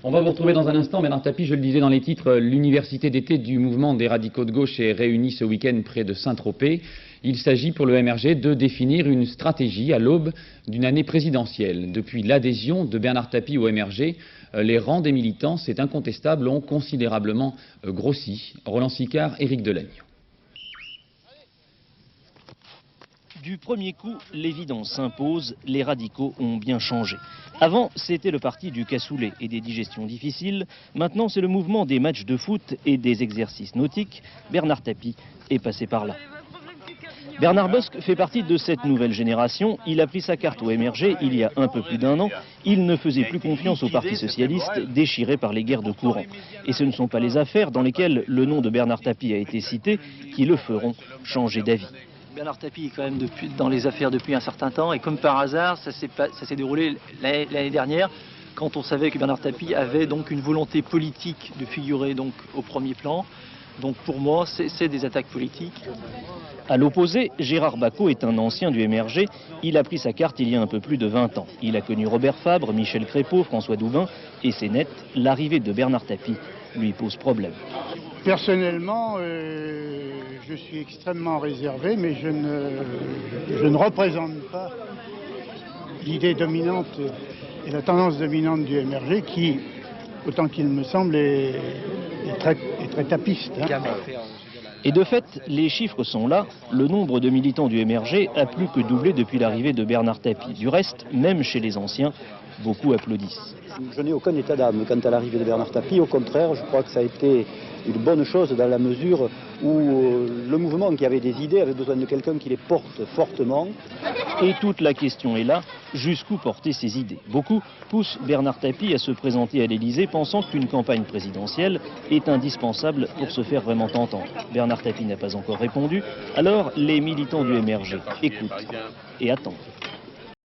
On va vous retrouver dans un instant, Bernard Tapie, je le disais dans les titres, l'université d'été du mouvement des radicaux de gauche est réunie ce week-end près de Saint-Tropez. Il s'agit pour le MRG de définir une stratégie à l'aube d'une année présidentielle. Depuis l'adhésion de Bernard Tapie au MRG, les rangs des militants, c'est incontestable, ont considérablement grossi. Roland Sicard, Éric Delagne. Du premier coup, l'évidence s'impose, les radicaux ont bien changé. Avant, c'était le parti du cassoulet et des digestions difficiles. Maintenant, c'est le mouvement des matchs de foot et des exercices nautiques. Bernard Tapie est passé par là. Bernard Bosque fait partie de cette nouvelle génération. Il a pris sa carte au MRG il y a un peu plus d'un an. Il ne faisait plus confiance au Parti socialiste, déchiré par les guerres de courant. Et ce ne sont pas les affaires dans lesquelles le nom de Bernard Tapie a été cité qui le feront changer d'avis. Bernard Tapie est quand même dans les affaires depuis un certain temps, et comme par hasard, ça s'est déroulé l'année dernière, quand on savait que Bernard Tapie avait donc une volonté politique de figurer donc au premier plan. Donc pour moi, c'est des attaques politiques. À l'opposé, Gérard Bacot est un ancien du MRG. Il a pris sa carte il y a un peu plus de 20 ans. Il a connu Robert Fabre, Michel Crépeau, François Doubin, et c'est net, l'arrivée de Bernard Tapie lui pose problème. Personnellement, je suis extrêmement réservé, mais je ne représente pas l'idée dominante et la tendance dominante du MRG qui, autant qu'il me semble, est très tapiste. Et de fait, les chiffres sont là. Le nombre de militants du MRG a plus que doublé depuis l'arrivée de Bernard Tapie. Du reste, même chez les anciens, beaucoup applaudissent. Je n'ai aucun état d'âme quant à l'arrivée de Bernard Tapie. Au contraire, je crois que ça a été une bonne chose dans la mesure où le mouvement qui avait des idées avait besoin de quelqu'un qui les porte fortement. Et toute la question est là, jusqu'où porter ces idées? Beaucoup poussent Bernard Tapie à se présenter à l'Élysée pensant qu'une campagne présidentielle est indispensable pour se faire vraiment entendre. Bernard Tapie n'a pas encore répondu, alors les militants du MRG écoutent et attendent.